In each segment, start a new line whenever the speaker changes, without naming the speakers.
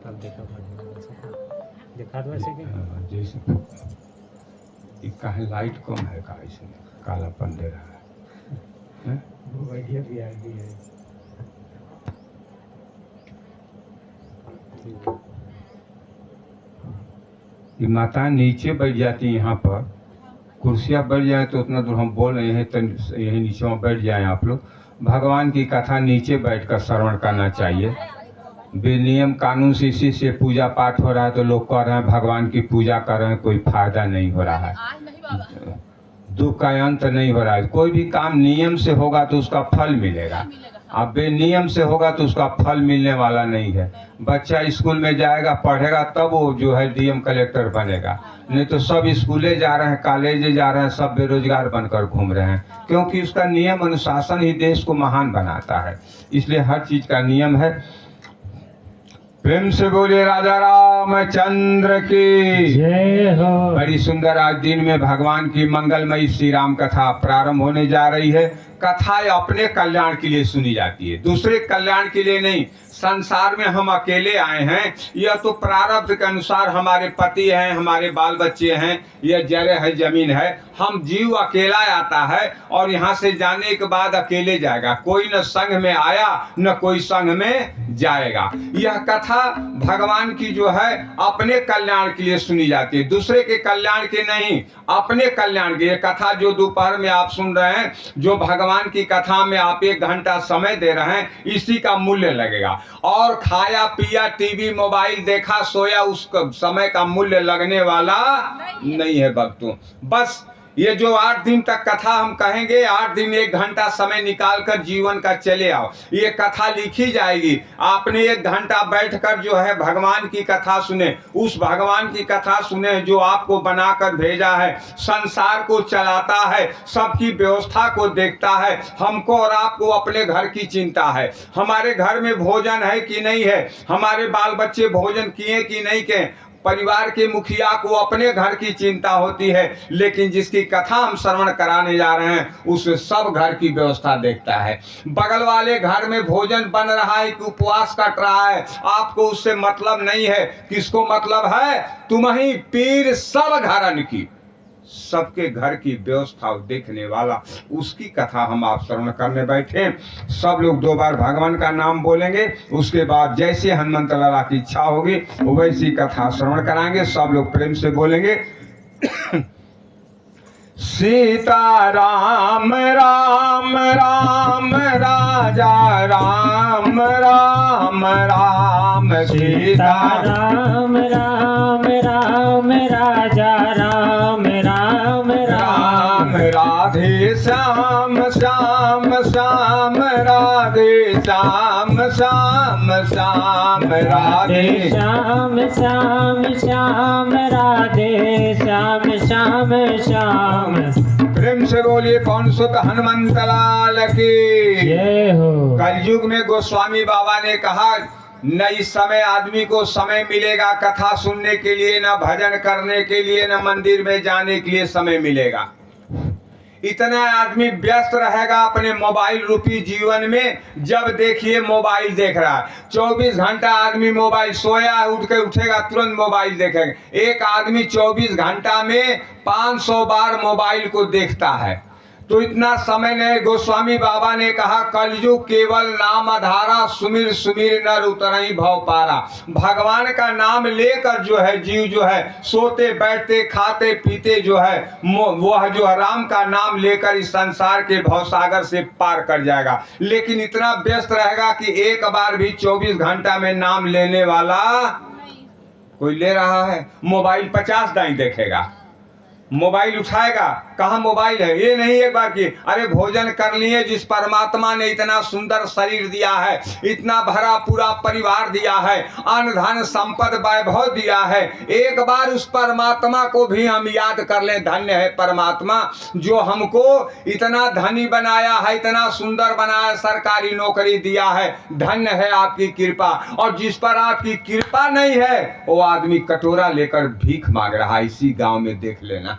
अब देखा देखा तो ऐसे कि
जैसे काहे लाइट कम है का इसमें कालापन दे रहा है, हैं?
वो आइडिया भी आ गई है।
ये माताएं नीचे बैठ जाती हैं यहाँ पर, कुर्सियाँ बैठ जाए तो उतना दूर हम बोल रहे हैं तो यहीं नीचे में बैठ जाएं आप लोग। भगवान की कथा नीचे बैठकर श्रवण करना चाहिए। बेनियम कानून से इसी से पूजा पाठ हो रहा है तो लोग कह रहे हैं भगवान की पूजा कर रहे हैं, कोई फायदा नहीं हो रहा है, दुख का अंत नहीं हो रहा है। कोई भी काम नियम से होगा तो उसका फल मिलेगा, अब बेनियम से होगा तो उसका फल मिलने वाला नहीं है। बच्चा स्कूल में जाएगा पढ़ेगा तब वो जो है डीएम कलेक्टर बनेगा, नहीं तो सब स्कूले जा रहे हैं, कॉलेजे जा रहे हैं, सब बेरोजगार बनकर घूम रहे हैं, क्योंकि उसका नियम अनुशासन ही देश को महान बनाता है। इसलिए हर चीज का नियम है। प्रेम से बोलिए राजा रामचंद्र की
जय हो।
बड़ी सुंदर आज दिन में भगवान की मंगलमयी श्री राम कथा प्रारंभ होने जा रही है। कथाएं अपने कल्याण के लिए सुनी जाती है, दूसरे कल्याण के लिए नहीं। संसार में हम अकेले आए हैं, यह तो प्रारब्ध के अनुसार हमारे पति हैं, हमारे बाल बच्चे हैं, यह जगह है, जमीन है। हम जीव अकेला आता है और यहाँ से जाने के बाद अकेले जाएगा, कोई न संग में आया न कोई संग में जाएगा। यह कथा भगवान की जो है अपने कल्याण के लिए सुनी जाती है, दूसरे के कल्याण के नहीं, अपने कल्याण की। यह कथा जो दोपहर में आप सुन रहे हैं, जो भगवान की कथा में आप 1 घंटा समय दे रहे हैं, इसी का मूल्य लगेगा। और खाया पिया टीवी मोबाइल देखा सोया उस समय का मूल्य लगने वाला नहीं है भक्तों। बस ये जो 8 दिन तक कथा हम कहेंगे, 8 दिन 1 घंटा समय निकालकर जीवन का चले आओ, ये कथा लिखी जाएगी। आपने 1 घंटा बैठकर जो है भगवान की कथा सुने, उस भगवान की कथा सुने जो आपको बनाकर भेजा है, संसार को चलाता है, सबकी व्यवस्था को देखता है। हमको और आपको अपने घर की चिंता है, हमारे घर में भोजन है कि नहीं है, हमारे बाल बच्चे भोजन किए कि नहीं किए। परिवार के मुखिया को अपने घर की चिंता होती है, लेकिन जिसकी कथा हम श्रवण कराने जा रहे हैं उस सब घर की व्यवस्था देखता है। बगल वाले घर में भोजन बन रहा है कि उपवास कट रहा है, आपको उससे मतलब नहीं है। किसको मतलब है? तुम्हीं पीर सब घरन की, सबके घर की व्यवस्था देखने वाला, उसकी कथा हम आप श्रवण करने बैठे। सब लोग 2 बार भगवान का नाम बोलेंगे, उसके बाद जैसे हनुमंत लाला की इच्छा होगी वैसी कथा श्रवण कराएंगे। सब लोग प्रेम से बोलेंगे सीता राम राम राम राजा राम राम राम, सीता
राम राम राम राजा राम राम राम,
राधे श्याम श्याम श्याम राधे श्याम श्याम श्याम, राधे
श्याम श्याम श्याम राधे श्याम श्याम श्याम।
प्रेम से बोलिए कौन सुत हनुमंत लाल की
जय हो।
कलयुग में गोस्वामी बाबा ने कहा, न इस समय आदमी को समय मिलेगा कथा सुनने के लिए, न भजन करने के लिए, न मंदिर में जाने के लिए समय मिलेगा। इतना आदमी व्यस्त रहेगा अपने मोबाइल रूपी जीवन में। जब देखिए मोबाइल देख रहा है, 24 घंटा आदमी मोबाइल, सोया उठ के उठेगा तुरंत मोबाइल देखेगा। एक आदमी 24 घंटा में 500 बार मोबाइल को देखता है, तो इतना समय नहीं। गोस्वामी बाबा ने कहा, कलयुग केवल नाम आधारा, सुमिर सुमिर नर उतरई भव पारा। भगवान का नाम लेकर जो है जीव जो है सोते बैठते खाते पीते जो है वह जो राम का नाम लेकर इस संसार के भवसागर से पार कर जाएगा। लेकिन इतना व्यस्त रहेगा कि एक बार भी 24 घंटा में नाम लेने वाला कोई ले रहा है? मोबाइल 50 दाई देखेगा, मोबाइल उठाएगा, कहाँ मोबाइल है? ये नहीं एक बार की अरे भोजन कर लिए, जिस परमात्मा ने इतना सुंदर शरीर दिया है, इतना भरा पूरा परिवार दिया है, अन्न धन संपद वैभव दिया है, एक बार उस परमात्मा को भी हम याद कर लें। धन्य है परमात्मा जो हमको इतना धनी बनाया है, इतना सुंदर बनाया, सरकारी नौकरी दिया है। धन्य है आपकी कृपा। और जिस पर आपकी कृपा नहीं है वो आदमी कटोरा लेकर भीख मांग रहा है। इसी गांव में देख लेना,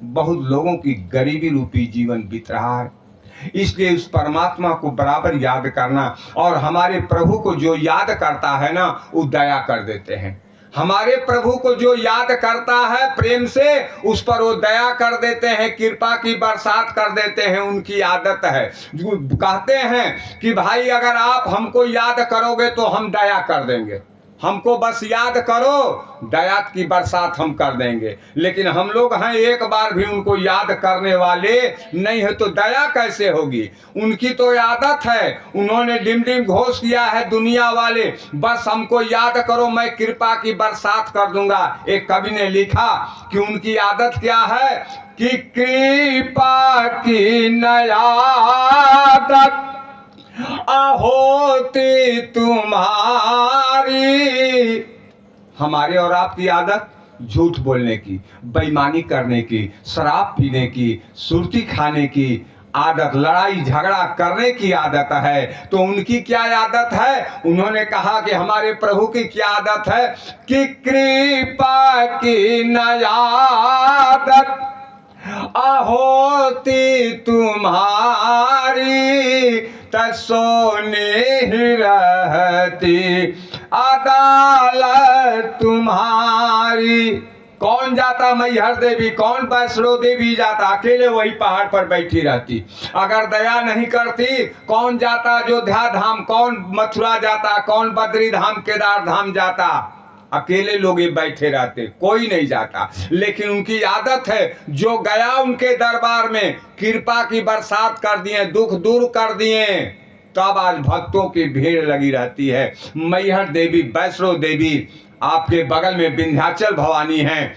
बहुत लोगों की गरीबी रूपी जीवन बीत रहा है। इसलिए उस परमात्मा को बराबर याद करना, और हमारे प्रभु को जो याद करता है ना, वो दया कर देते हैं। हमारे प्रभु को जो याद करता है प्रेम से, उस पर वो दया कर देते हैं, कृपा की बरसात कर देते हैं। उनकी आदत है, जो कहते हैं कि भाई अगर आप हमको याद करोगे तो हम दया कर देंगे, हमको बस याद करो, दया की बरसात हम कर देंगे। लेकिन हम लोग हैं एक बार भी उनको याद करने वाले नहीं है, तो दया कैसे होगी? उनकी तो आदत है, उन्होंने डिम डिम घोष किया है दुनिया वाले, बस हमको याद करो मैं कृपा की बरसात कर दूंगा। एक कवि ने लिखा कि उनकी आदत क्या है कि कृपा की नयादत होती तुम्हारी। हमारे और आपकी आदत झूठ बोलने की, बेईमानी करने की, शराब पीने की, सुर्ती खाने की आदत, लड़ाई झगड़ा करने की आदत है। तो उनकी क्या आदत है? उन्होंने कहा कि हमारे प्रभु की क्या आदत है कि कृपा की नयादत होती तुम्हारी, तसोने ही रहती अदालत तुम्हारी। कौन जाता मैहर देवी, कौन वैष्णो देवी जाता? अकेले वही पहाड़ पर बैठी रहती। अगर दया नहीं करती, कौन जाता अयोध्या धाम, कौन मथुरा जाता, कौन बद्री धाम, केदार धाम जाता? अकेले लोग ये बैठे रहते, कोई नहीं जाता। लेकिन उनकी आदत है, जो गया उनके दरबार में कृपा की बरसात कर दिए, दुख दूर कर दिए, तब आज भक्तों की भीड़ लगी रहती है। मैहर देवी, वैष्णो देवी, आपके बगल में विंध्याचल भवानी है,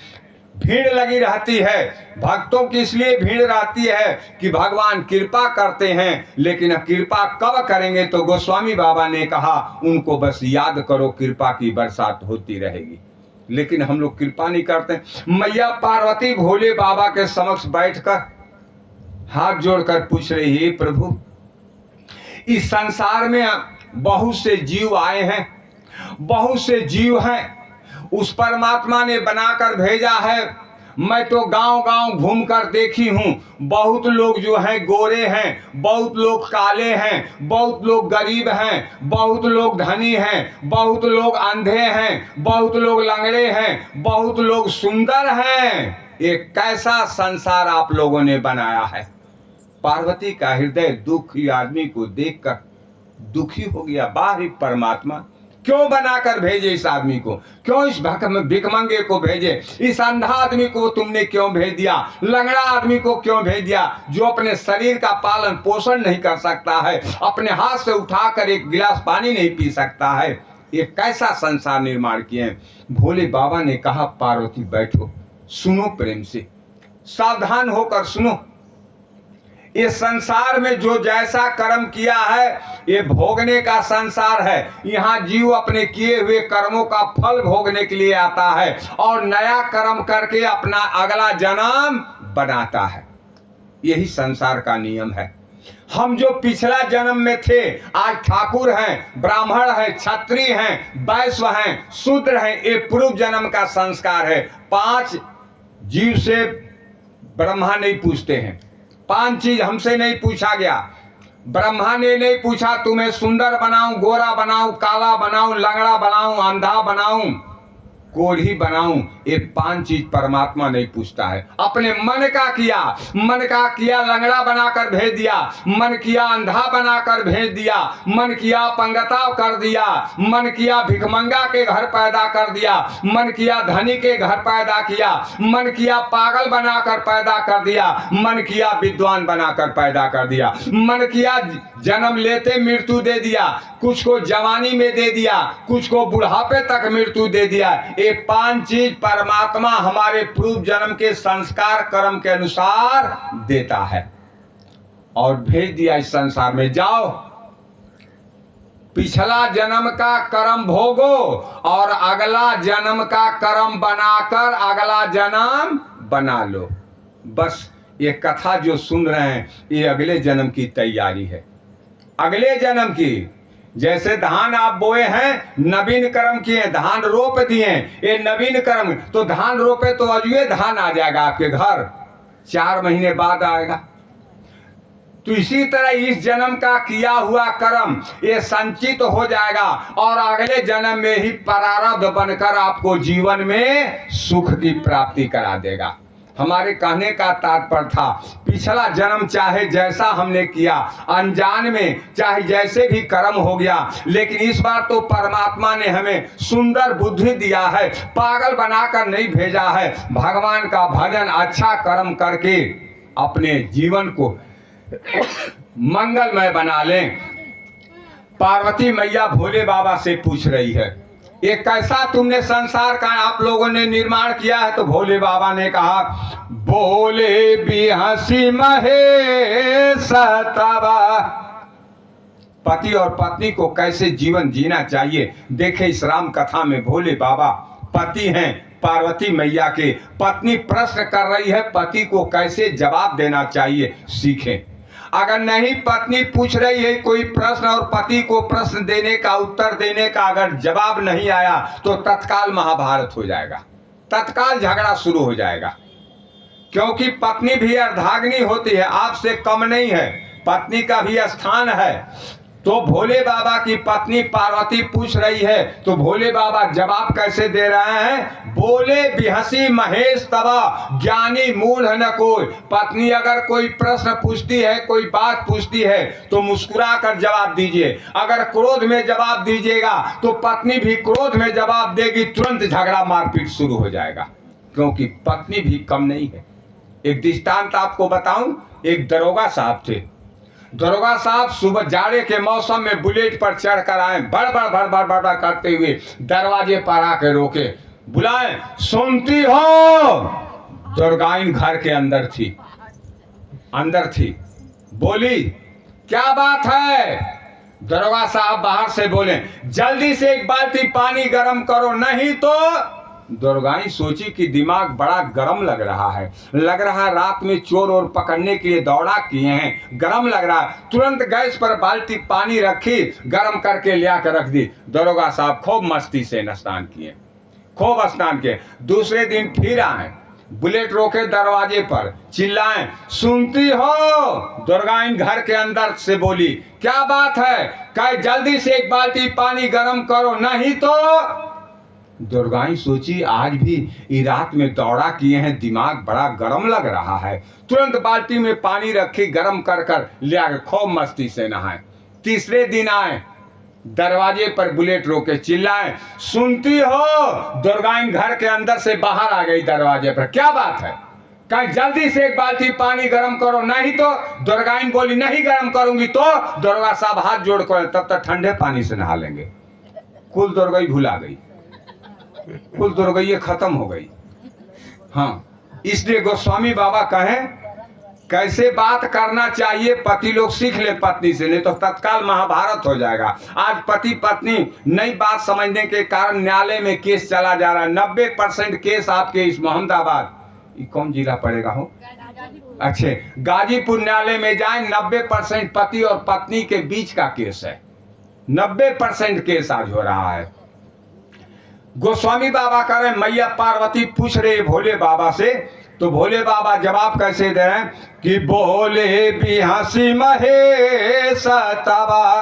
भीड़ लगी रहती है। भक्तों की इसलिए भीड़ रहती है कि भगवान कृपा करते हैं, लेकिन कृपा कब करेंगे? तो गोस्वामी बाबा ने कहा उनको बस याद करो, कृपा की बरसात होती रहेगी। लेकिन हम लोग कृपा नहीं करते। मैया पार्वती भोले बाबा के समक्ष बैठकर हाथ जोड़कर पूछ रही है, प्रभु इस संसार में बहुत से जीव आए हैं, बहुत से जीव हैं, उस परमात्मा ने बनाकर भेजा है। मैं तो गांव गांव घूमकर देखी हूं, बहुत लोग जो हैं गोरे हैं, बहुत लोग काले हैं, बहुत लोग गरीब हैं, बहुत लोग धनी हैं, बहुत लोग अंधे हैं, बहुत लोग लंगड़े हैं, बहुत लोग सुंदर हैं। एक कैसा संसार आप लोगों ने बनाया है। पार्वती का हृदय दुखी आदमी को देखकर दुखी हो गया। बाहरी परमात्मा क्यों बनाकर भेजे इस आदमी को? क्यों इस भिखमंगे को भेजे? इस अंधा आदमी को तुमने क्यों भेज दिया? लंगड़ा आदमी को क्यों भेज दिया, जो अपने शरीर का पालन पोषण नहीं कर सकता है, अपने हाथ से उठाकर एक गिलास पानी नहीं पी सकता है? ये कैसा संसार निर्माण किए हैं। भोले बाबा ने कहा पार्वती बैठो, सुनो प्रेम से, सावधान होकर सुनो। इस संसार में जो जैसा कर्म किया है, ये भोगने का संसार है। यहाँ जीव अपने किए हुए कर्मों का फल भोगने के लिए आता है और नया कर्म करके अपना अगला जन्म बनाता है। यही संसार का नियम है। हम जो पिछला जन्म में थे, आज ठाकुर हैं, ब्राह्मण हैं, क्षत्रिय हैं, वैश्य हैं, शूद्र हैं, ये पूर्व जन्म का संस्कार है। 5 जीव से ब्रह्मा नहीं पूछते हैं, 5 चीज हमसे नहीं पूछा गया। ब्रह्मा ने नहीं पूछा तुम्हें सुंदर बनाऊं, गोरा बनाऊं, काला बनाऊं, लंगड़ा बनाऊं, अंधा बनाऊं, कोढ़ी बनाऊं, ये 5 चीज परमात्मा नहीं पूछता है। अपने मन का किया, मन का किया लंगड़ा बनाकर भेज दिया, मन किया अंधा बनाकर भेज दिया, मन किया पंगता कर दिया, मन किया भिखमंगा के घर पैदा कर दिया, मन किया धनी के घर पैदा किया, मन किया पागल बनाकर पैदा कर दिया, मन किया विद्वान बनाकर पैदा कर दिया, मन किया जन्म लेते मृत्यु दे दिया, कुछ को जवानी में दे दिया, कुछ को बुढ़ापे तक मृत्यु दे दिया। ये 5 चीज परमात्मा हमारे पूर्व जन्म के संस्कार कर्म के अनुसार देता है और भेज दिया इस संसार में। जाओ पिछला जन्म का कर्म भोगो और अगला जन्म का कर्म बनाकर अगला जन्म बना लो। बस ये कथा जो सुन रहे हैं, ये अगले जन्म की तैयारी है, अगले जन्म की। जैसे धान आप बोए हैं, नवीन कर्म किए, धान रोप दिए, ये नवीन कर्म। तो धान रोपे तो अजुए धान आ जाएगा आपके घर, 4 महीने बाद आएगा। तो इसी तरह इस जन्म का किया हुआ कर्म ये संचित हो जाएगा और अगले जन्म में ही प्रारब्ध बनकर आपको जीवन में सुख की प्राप्ति करा देगा। हमारे कहने का तात्पर्य था, पिछला जन्म चाहे जैसा हमने किया, अनजान में चाहे जैसे भी कर्म हो गया, लेकिन इस बार तो परमात्मा ने हमें सुंदर बुद्धि दिया है, पागल बनाकर नहीं भेजा है। भगवान का भजन अच्छा कर्म करके अपने जीवन को मंगलमय बना लें। पार्वती मैया भोले बाबा से पूछ रही है, ये कैसा तुमने संसार का आप लोगों ने निर्माण किया है? तो भोले बाबा ने कहा, बोले भी हंसी महेश तबा। पति और पत्नी को कैसे जीवन जीना चाहिए देखे इस राम कथा में। भोले बाबा पति हैं पार्वती मैया के, पत्नी प्रश्न कर रही है, पति को कैसे जवाब देना चाहिए सीखें। अगर नहीं पत्नी पूछ रही है कोई प्रश्न और पति को प्रश्न देने का उत्तर देने का अगर जवाब नहीं आया तो तत्काल महाभारत हो जाएगा, तत्काल झगड़ा शुरू हो जाएगा। क्योंकि पत्नी भी अर्धांगिनी होती है, आपसे कम नहीं है, पत्नी का भी स्थान है। तो भोले बाबा की पत्नी पार्वती पूछ रही है तो भोले बाबा जवाब कैसे दे रहे हैं? बोले बिहसी महेश तबा, ज्ञानी मूढ़ न कोई। पत्नी अगर कोई प्रश्न पूछती है, कोई बात पूछती है तो मुस्कुरा कर जवाब दीजिए। अगर क्रोध में जवाब दीजिएगा तो पत्नी भी क्रोध में जवाब देगी, तुरंत झगड़ा मारपीट शुरू हो जाएगा। क्योंकि पत्नी भी कम नहीं है। एक दृष्टांत आपको बताऊं, एक दरोगा साहब थे। दरोगा साहब सुबह जाड़े के मौसम में बुलेट पर चढ़कर आए, बड़बड़ बड़बड़ बड़बड़ करते हुए दरवाजे पर आके रोके, बुलाए, सुनती हो? दुर्गाइन घर के अंदर थी, बोली, क्या बात है? दरोगा साहब बाहर से बोले, जल्दी से एक बाल्टी पानी गर्म करो, नहीं तो। दुर्गाई सोची कि दिमाग बड़ा गर्म लग रहा है, रात में चोर और पकड़ने के लिए दौड़ा किए हैं, गर्म लग रहा है। तुरंत गैस पर बाल्टी पानी रखी, गर्म करके ले आकर रख दी। दरोगा साहब खूब मस्ती से स्नान किए। दूसरे दिन फिर आए, बुलेट रोके दरवाजे पर, चिल्लाएं, सुनती हो? दुर्गाइन घर के अंदर से बोली, क्या बात है? कहे जल्दी से एक बाल्टी पानी गर्म करो, नहीं तो। दुर्गाई सोची आज भी रात में दौड़ा किए हैं, दिमाग बड़ा गर्म लग रहा है। तुरंत बाल्टी में पानी रखी, गर्म कर ले आकर खूब मस्ती से नहाए। तीसरे दिन आए, दरवाजे पर बुलेट रोके, चिल्लाए, सुनती हो? दुर्गाइन घर के अंदर से बाहर आ गई दरवाजे पर, क्या बात है? कहीं जल्दी से एक बाल्टी पानी गर्म करो, नहीं तो। दुर्गाइन बोली, नहीं गर्म करूंगी तो। दुर्गा साहब हाथ जोड़कर, तब तक ठंडे पानी से नहा लेंगे। कुल दुर्गाई भुला गई, कुल दुर्गैया खत्म हो गई। हाँ, इसलिए गोस्वामी बाबा कहें कैसे बात करना चाहिए, पति लोग सीख ले पत्नी से, नहीं तो तत्काल महाभारत हो जाएगा। आज पति पत्नी नई बात समझने के कारण न्यायालय में केस चला जा रहा है। 90% केस आपके इस मोहम्मदाबाद, ये कौन जिला पड़ेगा हो? अच्छे, गाजीपुर न्यायालय में जाए, 90% पति और पत्नी के बीच का केस है। 90% केस आज हो रहा है। गोस्वामी बाबा कह रहे, मैया पार्वती पूछ रहे भोले बाबा से, तो भोले बाबा जवाब कैसे दे रहे हैं कि बोले भी हंसी महेश तबा,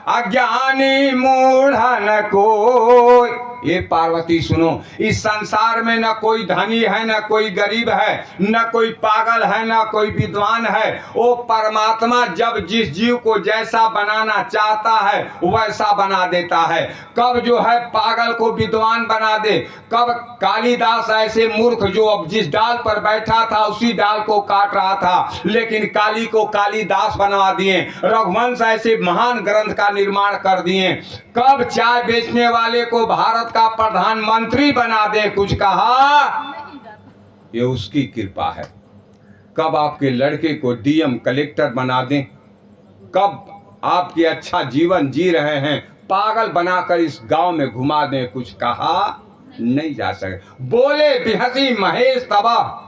अज्ञानी मूढ़ न कोई। ये पार्वती सुनो, इस संसार में न कोई धनी है, न कोई गरीब है, न कोई पागल है, न कोई विद्वान है। वो परमात्मा जब जिस जीव को जैसा बनाना चाहता है वैसा बना देता है। कब जो है पागल को विद्वान बना दे, कब कालिदास ऐसे मूर्ख जो अब जिस डाल पर बैठा था उसी डाल को काट रहा था, लेकिन काली को कालिदास बनवा दिए। रघुवंश ऐसे महान ग्रंथ का निर्माण कर दिए। कब चाय बेचने वाले को भारत का प्रधानमंत्री बना दे, कुछ कहा? ये उसकी कृपा है। कब आपके लड़के को डीएम कलेक्टर बना दें, कब आपके अच्छा जीवन जी रहे हैं पागल बनाकर इस गांव में घुमा दें, कुछ कहा नहीं जा सके। बोले बिहसी महेश तबा,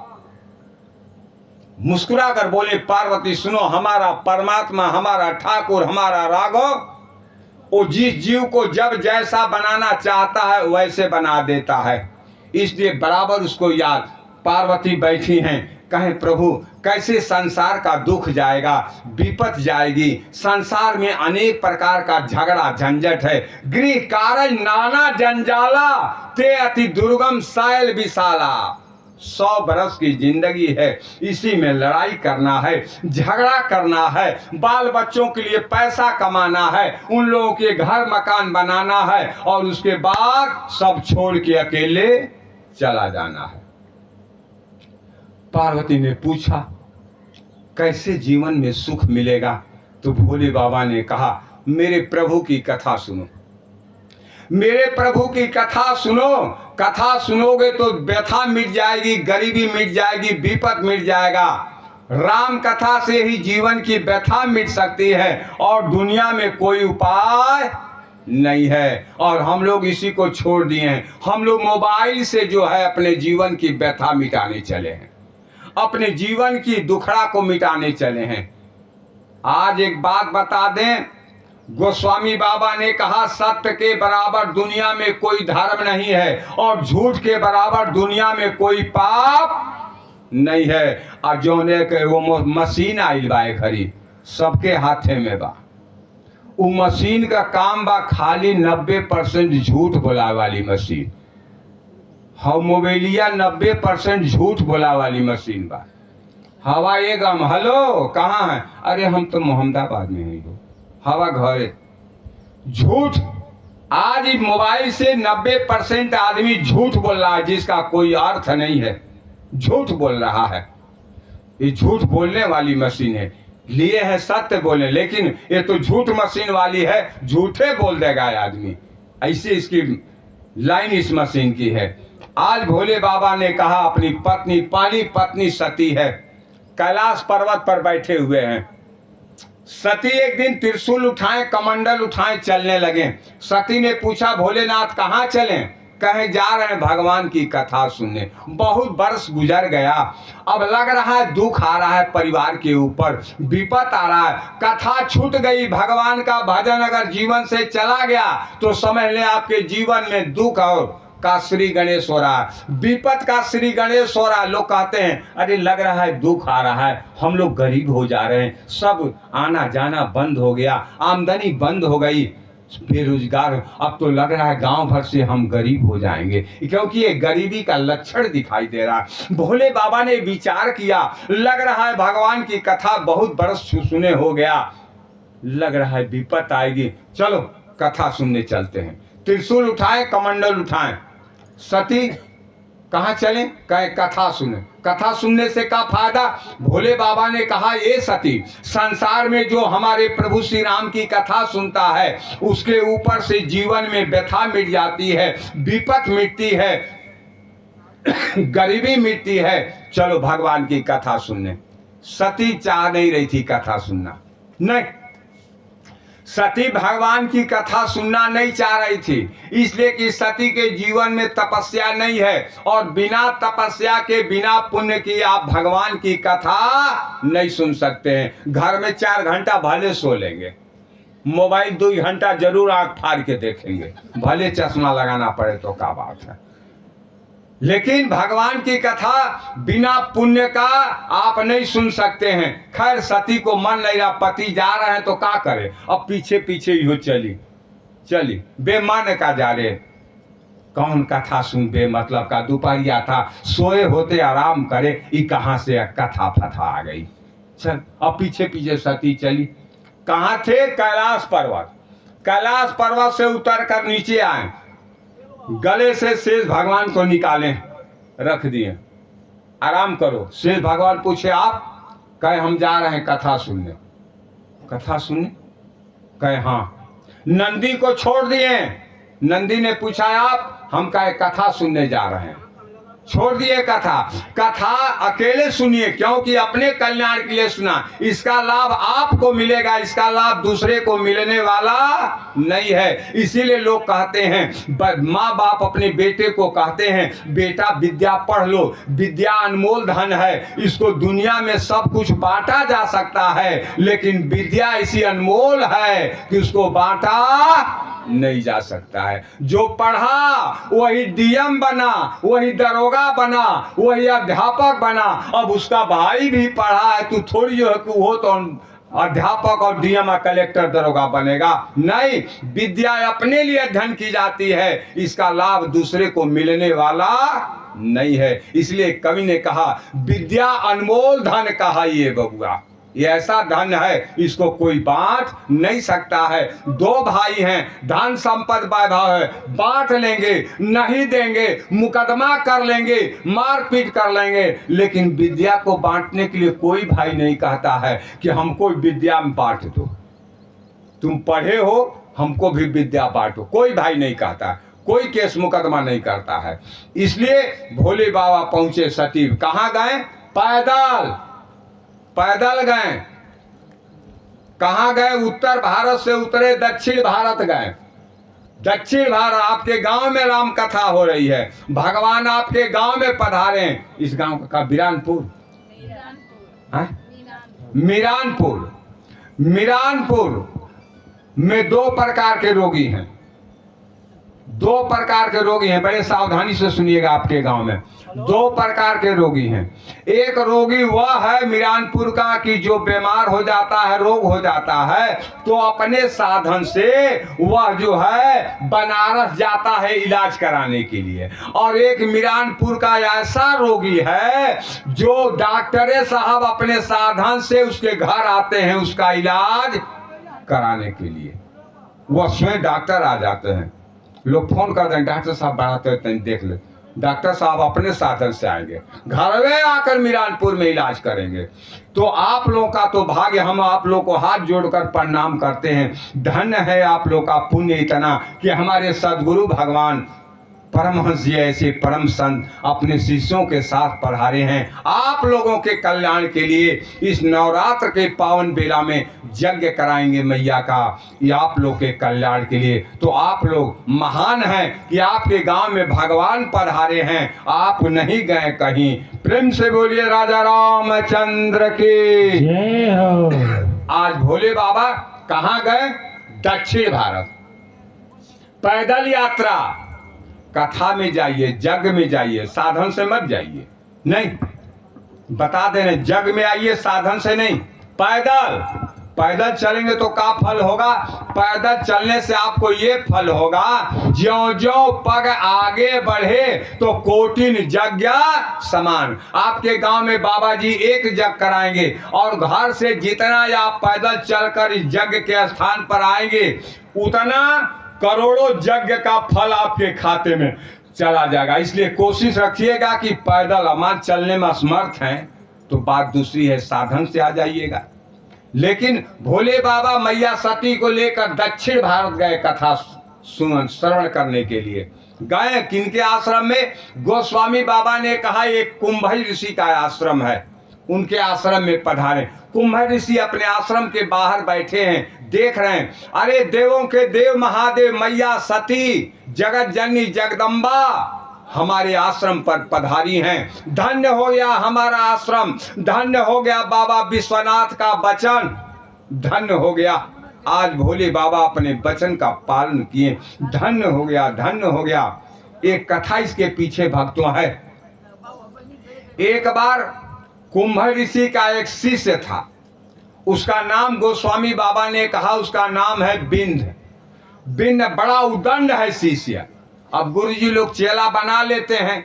मुस्कुरा कर बोले पार्वती सुनो, हमारा परमात्मा, हमारा ठाकुर, हमारा राघव, वो जिस जीव को जब जैसा बनाना चाहता है वैसे बना देता है। इसलिए बराबर उसको याद। पार्वती बैठी हैं, कहें प्रभु कैसे संसार का दुख जाएगा, विपत जाएगी। संसार में अनेक प्रकार का झगड़ा झंझट है, गृह कार्य नाना जंजाला, ते अति दुर्गम सायल विशाला। 100 बरस की जिंदगी है, इसी में लड़ाई करना है, झगड़ा करना है, बाल बच्चों के लिए पैसा कमाना है, उन लोगों के घर मकान बनाना है और उसके बाद सब छोड़ के अकेले चला जाना है। पार्वती ने पूछा कैसे जीवन में सुख मिलेगा? तो भोले बाबा ने कहा मेरे प्रभु की कथा सुनो, मेरे प्रभु की कथा सुनो। कथा सुनोगे तो व्यथा मिट जाएगी, गरीबी मिट जाएगी, विपत मिट जाएगा। राम कथा से ही जीवन की व्यथा मिट सकती है और दुनिया में कोई उपाय नहीं है। और हम लोग इसी को छोड़ दिए हैं। हम लोग मोबाइल से जो है अपने जीवन की व्यथा मिटाने चले हैं, अपने जीवन की दुखड़ा को मिटाने चले हैं। आज एक बात बता दें, गोस्वामी बाबा ने कहा सत्य के बराबर दुनिया में कोई धर्म नहीं है और झूठ के बराबर दुनिया में कोई पाप नहीं है। और जो ने के वो मशीन आई बा घड़ी सबके हाथे में बा, वो मशीन का काम बा खाली 90% झूठ बोला वाली मशीन। हाँ मोबाइलिया 90% झूठ बोला वाली मशीन बा। हवा ये गम हेलो कहाँ है? अरे हम तो मोहम्मदाबाद में हैं। हवा घरे झूठ। आज मोबाइल से 90% आदमी झूठ बोल रहा है जिसका कोई अर्थ नहीं है, झूठ बोल रहा है। ये झूठ बोलने वाली मशीन है, लिए है सत्य बोले, लेकिन ये तो झूठ मशीन वाली है, झूठे बोल देगा आदमी। ऐसे इसकी लाइन इस मशीन की है। आज भोले बाबा ने कहा अपनी पत्नी, पाली पत्नी सती है, कैलाश पर्वत पर बैठे हुए हैं। सती एक दिन त्रिशूल उठाए, कमंडल उठाए, चलने लगे। सती ने पूछा भोलेनाथ कहाँ चलें? कहे जा रहे हैं भगवान की कथा सुनने। बहुत वर्ष गुजर गया, अब लग रहा है दुख आ रहा है परिवार के ऊपर, विपत आ रहा है, कथा छूट गई। भगवान का भजन अगर जीवन से चला गया तो समझ ले आपके जीवन में दुख और का श्री गणेश हो रहा है, विपत का श्री गणेश हो रहा है। लोग कहते हैं अरे लग रहा है दुख आ रहा है, हम लोग गरीब हो जा रहे हैं, सब आना जाना बंद हो गया, आमदनी बंद हो गई, बेरोजगार। अब तो लग रहा है गांव भर से हम गरीब हो जाएंगे, क्योंकि ये गरीबी का लक्षण दिखाई दे रहा है। भोले बाबा ने विचार किया, लग रहा है भगवान की कथा बहुत बरस सुने हो गया, लग रहा है विपत आएगी, चलो कथा सुनने चलते हैं। त्रिशूल उठाए, कमंडल उठाए, सती कहाँ चले? कहे कथा सुने। कथा सुनने से क्या फायदा? भोले बाबा ने कहा ये सती, संसार में जो हमारे प्रभु श्री राम की कथा सुनता है उसके ऊपर से जीवन में व्यथा मिट जाती है, विपत मिटती है, गरीबी मिटती है, चलो भगवान की कथा सुनने। सती चाह नहीं रही थी कथा सुनना, नहीं, सती भगवान की कथा सुनना नहीं चाह रही थी, इसलिए कि सती के जीवन में तपस्या नहीं है और बिना तपस्या के, बिना पुण्य की आप भगवान की कथा नहीं सुन सकते हैं। घर में 4 घंटा भले सो लेंगे, मोबाइल 2 घंटा जरूर आंख फाड़ के देखेंगे, भले चश्मा लगाना पड़े तो क्या बात है, लेकिन भगवान की कथा बिना पुण्य का आप नहीं सुन सकते हैं। खैर सती को मन नहीं रहा, पति जा रहे हैं तो क्या करे, अब पीछे पीछे यो चली बेमन का जा रहे, कौन कथा सुन बे मतलब का, दोपहरिया था, सोए होते आराम करे, ये कहाँ से कथा फथा आ गई। चल अब पीछे पीछे सती चली। कहाँ थे? कैलाश पर्वत। कैलाश पर्वत से उतर कर नीचे आए, गले से शेष भगवान को निकाले, रख दिए, आराम करो। शेष भगवान पूछे आप? कहे हम जा रहे हैं कथा सुनने। कथा सुनने? कहे हाँ। नंदी को छोड़ दिए। नंदी ने पूछा आप? हम कहे कथा सुनने जा रहे हैं, छोड़ दिए कथा। कथा अकेले सुनिए, क्योंकि अपने कल्याण के लिए सुना, इसका लाभ आपको मिलेगा, इसका लाभ दूसरे को मिलने वाला नहीं है। इसीलिए लोग कहते हैं, माँ बाप अपने बेटे को कहते हैं बेटा विद्या पढ़ लो, विद्या अनमोल धन है, इसको दुनिया में सब कुछ बांटा जा सकता है, लेकिन विद्या ऐसी अनमोल है कि उसको बांटा नहीं जा सकता है। जो पढ़ा वही डीएम बना, वही दरोगा बना, वही अध्यापक बना। अब उसका भाई भी पढ़ा है, तू थोड़ी जो है कि वो तो अध्यापक और डीएम और कलेक्टर दरोगा बनेगा। नहीं, विद्या अपने लिए धन की जाती है, इसका लाभ दूसरे को मिलने वाला नहीं है। इसलिए कवि ने कहा विद्या अनमोल धन कहा ये बबुआ, ये ऐसा धन है इसको कोई बांट नहीं सकता है। दो भाई हैं, धन संपत्ति वैभव है, बांट लेंगे, नहीं देंगे, मुकदमा कर लेंगे, मारपीट कर लेंगे, लेकिन विद्या को बांटने के लिए कोई भाई नहीं कहता है कि हमको विद्या में बांट दो, तुम पढ़े हो हमको भी विद्या बांटो। कोई भाई नहीं कहता, कोई केस मुकदमा नहीं करता है। इसलिए भोले बाबा पहुंचे सतीव। कहाँ गए? पैदल, पैदल गए। कहाँ गए? उत्तर भारत से उतरे, दक्षिण भारत गए। दक्षिण भारत, आपके गांव में राम कथा हो रही है, भगवान आपके गांव में पधारे। इस गांव का बिरानपुर, मीरानपुर। मीरानपुर में दो प्रकार के रोगी हैं, दो प्रकार के रोगी हैं, बड़े सावधानी से सुनिएगा। आपके गांव में दो प्रकार के रोगी हैं। एक रोगी वह है मीरानपुर का कि जो बीमार हो जाता है, रोग हो जाता है, तो अपने साधन से वह जो है बनारस जाता है इलाज कराने के लिए। और एक मीरानपुर का ऐसा रोगी है जो डॉक्टरे साहब अपने साधन से उसके घर आते हैं उसका इलाज कराने के लिए। वह स्वयं डॉक्टर आ जाते हैं, लोग फोन करते हैं डॉक्टर साहब बढ़ाते हैं, देख ले। डॉक्टर साहब अपने साधन से आएंगे, घर में आकर मीरानपुर में इलाज करेंगे। तो आप लोगों का तो भाग्य, हम आप लोग को हाथ जोड़कर प्रणाम करते हैं। धन्य है आप लोग का पुण्य इतना कि हमारे सदगुरु भगवान परमहंस जी ऐसे परम संत अपने शिष्यों के साथ पधारे हैं आप लोगों के कल्याण के लिए। इस नवरात्र के पावन बेला में यज्ञ कराएंगे मैया का, ये आप लोग के कल्याण के लिए। तो आप लोग महान हैं कि आपके गांव में भगवान पधारे हैं, आप नहीं गए कहीं। प्रेम से बोलिए राजा रामचंद्र की
जय हो।
आज भोले बाबा कहाँ गए? दक्षिण भारत। पैदल यात्रा, कथा में जाइए, जग में जाइए, साधन से मत जाइए। नहीं, बता देने, जग में आइए साधन से नहीं, पैदल। पैदल चलेंगे तो क्या फल होगा? पैदल चलने से आपको ये फल होगा, ज्यों-ज्यों पग आगे बढ़े तो कोटिन यज्ञ समान। आपके गांव में बाबा जी एक यज्ञ कराएंगे और घर से जितना आप पैदल चलकर इस यज्ञ के स्थान पर आएंगे उतना करोड़ों यज्ञ का फल आपके खाते में चला जाएगा। इसलिए कोशिश रखिएगा कि पैदल अमान चलने में असमर्थ हैं तो बात दूसरी है, साधन से आ जाइएगा। लेकिन भोले बाबा मैया सती को लेकर दक्षिण भारत गए कथा सुन श्रवण करने के लिए। गए किनके आश्रम में? गोस्वामी बाबा ने कहा एक कुंभई ऋषि का आश्रम है, उनके आश्रम में पधारे। कुंभई ऋषि अपने आश्रम के बाहर बैठे हैं, देख रहे हैं, अरे देवों के देव महादेव मैया सती जगत जननी जगदम्बा हमारे आश्रम पर पधारी हैं। धन्य हो गया हमारा आश्रम, धन्य हो गया बाबा विश्वनाथ का वचन, धन्य हो गया। आज भोले बाबा अपने वचन का पालन किए, धन्य हो गया, धन्य हो गया। एक कथा इसके पीछे भक्तों है। एक बार कुंभई ऋषि का एक शिष्य था, उसका नाम गोस्वामी बाबा ने कहा उसका नाम है बिंद। बिंद बड़ा उदंड है शिष्य। अब गुरुजी लोग चेला बना लेते हैं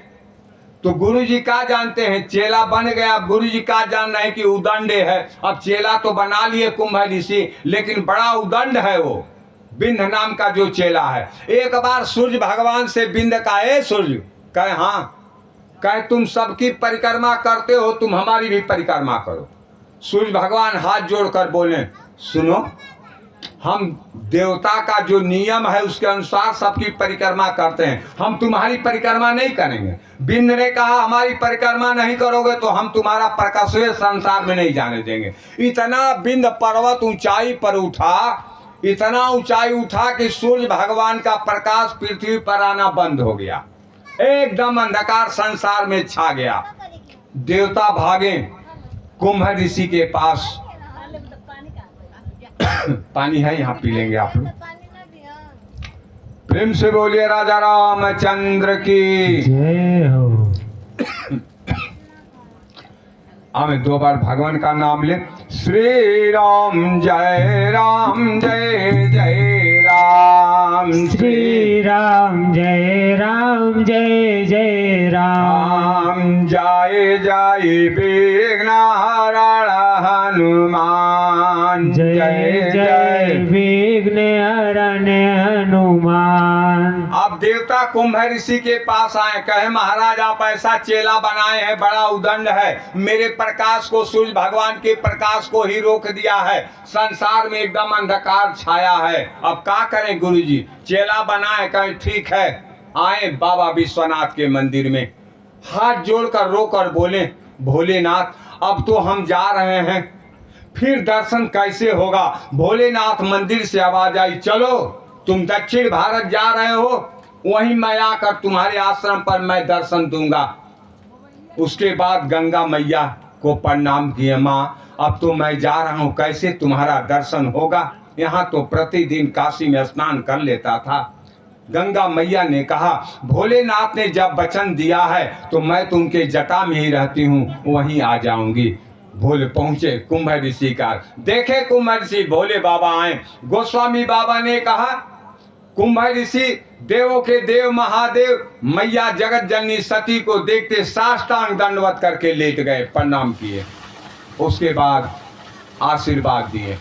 तो गुरुजी का जानते हैं, चेला बन गया, अब गुरुजी का जान रहे हैं कि उदंडे है। अब चेला तो बना लिए कुंभई ऋषि, लेकिन बड़ा उदंड है वो बिंद नाम का जो चेला है। एक बार सूर्य भगवान से बिंद का, ए सूर्य, कहे हाँ, कहे तुम सबकी परिक्रमा करते हो, तुम हमारी भी परिक्रमा करो। सूर्य भगवान हाथ जोड़कर बोले, सुनो, हम देवता का जो नियम है उसके अनुसार सबकी परिक्रमा करते हैं, हम तुम्हारी परिक्रमा नहीं करेंगे। बिंद ने कहा हमारी परिक्रमा नहीं करोगे तो हम तुम्हारा प्रकाश संसार में नहीं जाने देंगे। इतना बिंद पर्वत ऊंचाई पर उठा, इतना ऊंचाई उठा कि सूर्य भगवान का प्रकाश पृथ्वी पर आना बंद हो गया, एकदम अंधकार संसार में छा गया। देवता भागे कुंभई ऋषि के पास, पानी है यहाँ पी लेंगे आप लोग। प्रेम से बोलिए राजा रामचंद्र की।
जय हो।
हमें 2 बार भगवान का नाम ले। श्री राम जय जय राम।
श्री राम जय जय राम।
जय जय विघ्नहरण हनुमान।
जय जय विघ्नहरण हनुमान।
अब देवता कुंभ ऋषि के पास आए, कहे महाराज आप ऐसा चेला बनाए हैं, बड़ा उदंड है, मेरे प्रकाश को, सूर्य भगवान के प्रकाश को ही रोक दिया है, संसार में एकदम अंधकार छाया है, अब क्या करें गुरुजी। चेला बनाए, कहे ठीक है। आए बाबा विश्वनाथ के मंदिर में, हाथ जोड़कर रोकर बोले भोलेनाथ अब तो हम जा रहे हैं, फिर दर्शन कैसे होगा। भोलेनाथ मंदिर से आवाज आई, चलो तुम दक्षिण भारत जा रहे हो, वहीं मैं आकर तुम्हारे आश्रम पर मैं दर्शन दूंगा। उसके बाद गंगा मैया को प्रणाम किए, माँ अब तो मैं जा रहा हूँ, कैसे तुम्हारा दर्शन होगा, यहाँ तो प्रतिदिन काशी में स्नान कर लेता था। गंगा मैया ने कहा भोलेनाथ ने जब वचन दिया है तो मैं तो उनके जटा में ही रहती हूँ, वहीं आ जाऊंगी। भोले पहुंचे कुंभ ऋषि का, देखे कुंभ ऋषि भोले बाबा आए। गोस्वामी बाबा ने कहा कुंभ ऋषि देवों के देव महादेव मैया जगत जननी सती को देखते साष्टांग दंडवत करके लेट गए, प्रणाम किए, उसके बाद आशीर्वाद दिए।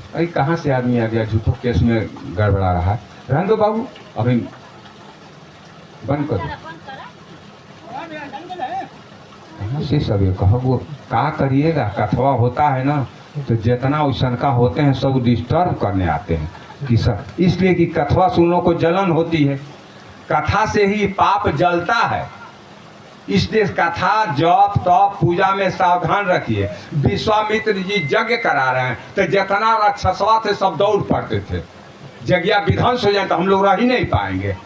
अरे कहाँ से आदमी आ गया, झूठो केस में गड़बड़ा रहा है। रहने दो बाबू, अभी बंद कर दो। कहाँ से सब ये कहो, वो क्या करिएगा, कथवा होता है ना तो जितना उसन का होते हैं सब डिस्टर्ब करने आते हैं कि सर, इसलिए कि कथवा सुनने को जलन होती है, कथा से ही पाप जलता है, इसलिए कथा जप तप पूजा में सावधान रखिए। विश्वामित्र जी यज्ञ करा रहे हैं तो जितना राक्षसवा थे सब दौड़ पड़ते थे, जगह विध्वंस हो जाए तो हम लोग रह ही नहीं पाएंगे।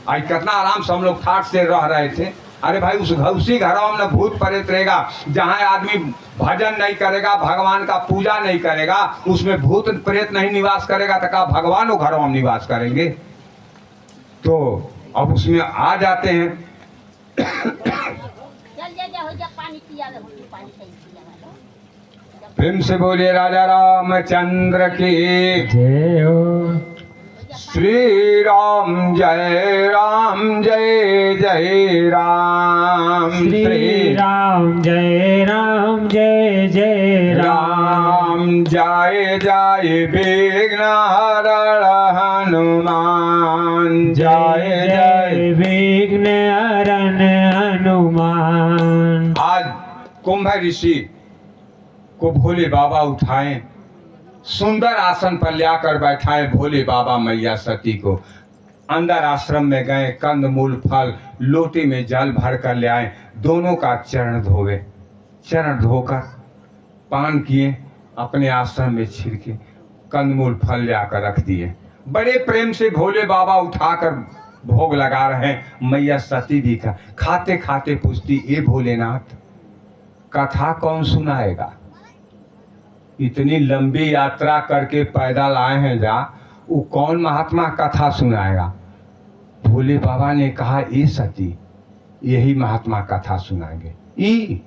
आज कितना आराम से हम लोग ठाट से रह रहे थे। अरे भाई उसी घरों में भूत प्रेत रहेगा, जहाँ आदमी भजन नहीं करेगा, भगवान का पूजा नहीं करेगा, उसमें भूत प्रेत नहीं निवास करेगा तो क्या भगवान वो घरों में निवास करेंगे। तो अब उसमें आ जाते हैं। प्रेम से बोलिए राजा रामचंद्र की
जय हो।
श्री राम जय जय राम।
श्री राम जय जय
राम। जय जय विघ्नहरण हनुमान।
जय जय विघ्नहरण हनुमान।
आज कुंभ ऋषि को भोले बाबा उठाए, सुंदर आसन पर लाकर बैठाए भोले बाबा मैया सती को। अंदर आश्रम में गए, कंद मूल फल लोटे में जल भर कर ले आए, दोनों का चरण धोवे, चरण धोकर पान किए, अपने आश्रम में छिड़के, कंद मूल फल ले आकर रख दिए। बड़े प्रेम से भोले बाबा उठाकर भोग लगा रहे हैं। मैया सती भी का खाते खाते पूछती, ए भोलेनाथ कथा कौन सुनाएगा, इतनी लंबी यात्रा करके पैदल आए हैं जा, वो कौन महात्मा कथा सुनाएगा। भोले बाबा ने कहा ए सती यही महात्मा कथा सुनाएंगे। ई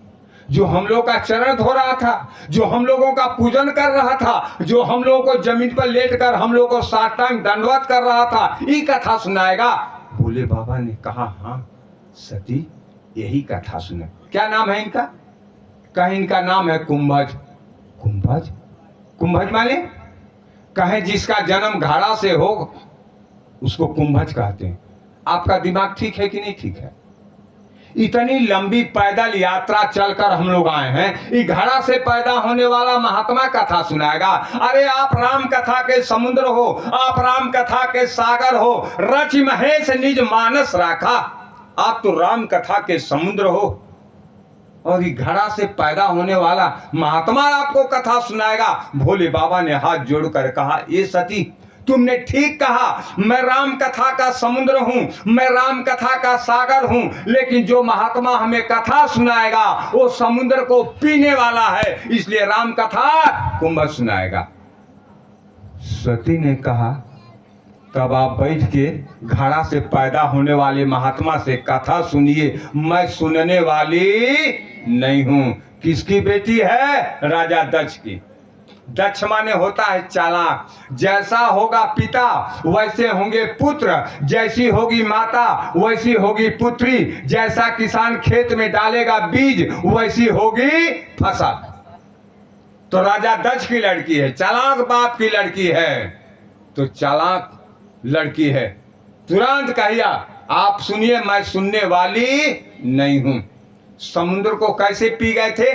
जो हम लोग का चरण धो रहा था, जो हम लोगों का पूजन कर रहा था, जो हम लोगों को जमीन पर लेटकर हम लोग को साष्टांग दंडवत कर रहा था, ये कथा सुनाएगा। भोले बाबा ने कहा हाँ सती यही कथा सुने। क्या नाम है इनका, कहीं इनका नाम है कुंभज। कुंभज, कुंभज माने कहे जिसका जन्म घड़ा से हो उसको कुंभज कहते हैं। आपका दिमाग ठीक है कि नहीं ठीक है। इतनी लंबी पैदल यात्रा चलकर हम लोग आए हैं, ये घड़ा से पैदा होने वाला महात्मा कथा सुनाएगा। अरे आप राम कथा के समुद्र हो, आप राम कथा के सागर हो, रच महेश निज मानस राखा, आप तो राम कथा के समुद्र हो और ये घड़ा से पैदा होने वाला महात्मा आपको कथा सुनाएगा। भोले बाबा ने हाथ जोड़कर कहा ये सती तुमने ठीक कहा, मैं राम कथा का समुद्र हूँ, मैं राम कथा का सागर हूँ, लेकिन जो महात्मा हमें कथा सुनाएगा वो समुद्र को पीने वाला है, इसलिए राम कथा कुंभ सुनाएगा। सती ने कहा, तब आप बैठ के घड़ा से पैदा होने वाले महात्मा से कथा सुनिए, मैं सुनने वाली नहीं हूं। किसकी बेटी है? राजा दक्ष की। दक्ष माने होता है चालाक। जैसा होगा पिता वैसे होंगे पुत्र, जैसी होगी माता वैसी होगी पुत्री, जैसा किसान खेत में डालेगा बीज वैसी होगी फसल। तो राजा दक्ष की लड़की है, चालाक बाप की लड़की है, तो चालाक लड़की है। तुरंत कहिया, आप सुनिए मैं सुनने वाली नहीं हूं। समुद्र को कैसे पी गए थे?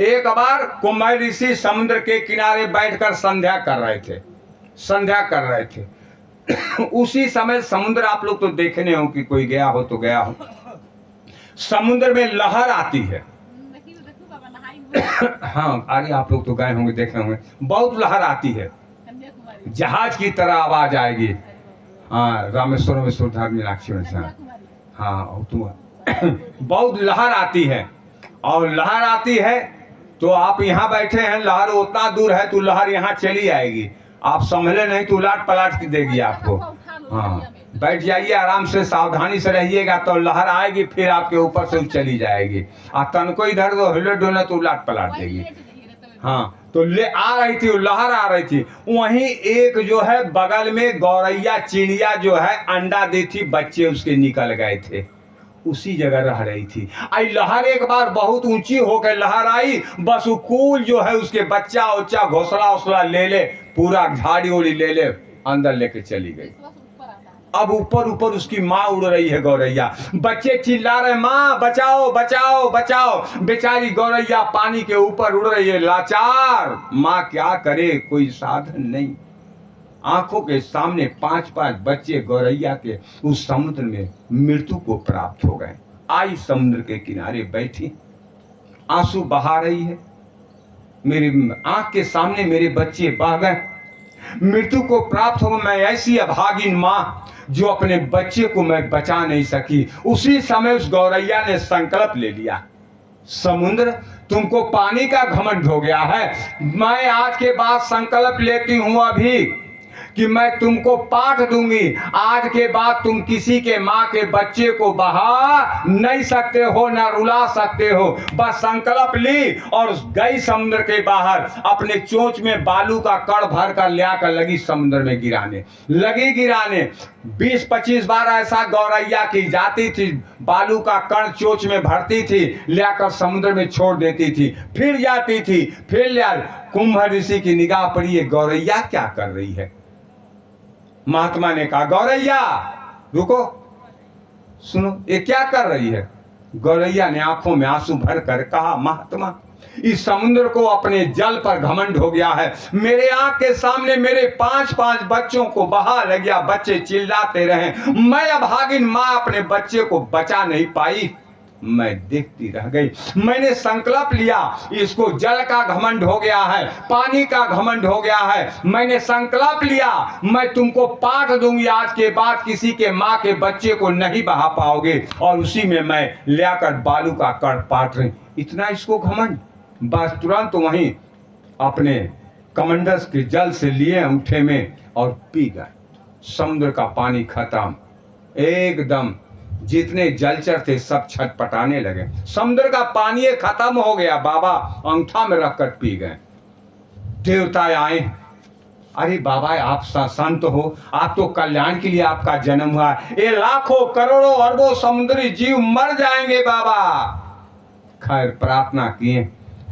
एक बार कुम्भ ऋषि समुद्र के किनारे बैठकर संध्या कर रहे थे। उसी समय समुद्र, आप लोग तो देखने हो कि कोई गया हो तो गया हो, समुद्र में लहर आती है। हाँ, अरे आप लोग तो गए होंगे, देखे होंगे, बहुत लहर आती है, जहाज की तरह आवाज आएगी। हाँ, रामेश्वर धाम मीनाक्षी में। हाँ, तुम बहुत लहर आती है, और लहर आती है तो आप यहाँ बैठे हैं, लहर उतना दूर है तो लहर यहाँ चली आएगी, आप संभले नहीं तो उलट पलट की देगी आपको। हाँ, बैठ जाइए आराम से, सावधानी से रहिएगा, तो लहर आएगी फिर आपके ऊपर से चली जाएगी, और तन को इधर तो हिले डोले तो उलट पलट देगी। हाँ, तो ले आ रही थी, लहर आ रही थी। वहीं एक जो है बगल में गौरैया चिड़िया जो है अंडा दी थी, बच्चे उसके निकल गए थे, उसी जगह रह रही थी। आई लहर एक बार बहुत ऊंची होकर लहर आई, बस वो कूल जो है उसके बच्चा उच्चा घोसला उसला ले पूरा झाड़ी उड़ी ले अंदर लेके चली गई। अब ऊपर उसकी माँ उड़ रही है गौरैया, बच्चे चिल्ला रहे माँ बचाओ बचाओ बचाओ। बेचारी गौरैया पानी के ऊपर उड़ रही है, लाचार माँ क्या करे, कोई साधन नहीं। आंखों के सामने 5-5 बच्चे गौरैया के उस समुद्र में मृत्यु को प्राप्त हो गए। आई समुद्र के किनारे बैठी, आंसू बहा रही है, मेरी आंख के सामने मेरे बच्चे बह गए, मृत्यु को प्राप्त हो। मैं ऐसी अभागिन माँ जो अपने बच्चे को मैं बचा नहीं सकी। उसी समय उस गौरैया ने संकल्प ले लिया, समुद्र तुमको पानी का घमंड हो गया है, मैं आज के बाद संकल्प लेती हूं अभी कि मैं तुमको पाठ दूंगी, आज के बाद तुम किसी के माँ के बच्चे को बहा नहीं सकते हो, ना रुला सकते हो। बस संकल्प ली और गई समुद्र के बाहर, अपने चोंच में बालू का कण भर कर ले आकर लगी समुद्र में गिराने। 20-25 बार ऐसा गौरैया की जाती थी, बालू का कण चोंच में भरती थी, ले आकर समुद्र में छोड़ देती थी, फिर जाती थी, फिर ले। कुंभ ऋषि की निगाह पड़ी, ये गौरैया क्या कर रही है? महात्मा ने कहा, गौरैया रुको, सुनो ये क्या कर रही है? गौरैया ने आंखों में आंसू भर कर कहा, महात्मा इस समुद्र को अपने जल पर घमंड हो गया है, मेरे आंख के सामने मेरे 5-5 बच्चों को बहा ले गया, बच्चे चिल्लाते रहे, मैं अभागिन माँ अपने बच्चे को बचा नहीं पाई, मैं देखती रह गई। मैंने संकल्प लिया, इसको जल का घमंड हो गया है, पानी का घमंड हो गया है, मैंने संकल्प लिया मैं तुमको पाठ दूंगी, आज के बाद किसी के माँ के बच्चे को नहीं बहा पाओगे। और उसी में मैं ले आकर बालू का कण पाट रही, इतना इसको घमंड। बस तुरंत वहीं अपने कमंडस के जल से लिए अंगूठे में और पी गए। समुद्र का पानी खत्म, एकदम जितने जलचर थे सब छटपटाने लगे, समुद्र का पानी खत्म हो गया, बाबा अंगूठा में रखकर पी गए। देवता आए, अरे बाबा आप संत हो, आप तो कल्याण के लिए आपका जन्म हुआ है, ये लाखों करोड़ों अरबों समुद्री जीव मर जाएंगे बाबा। खैर प्रार्थना किए,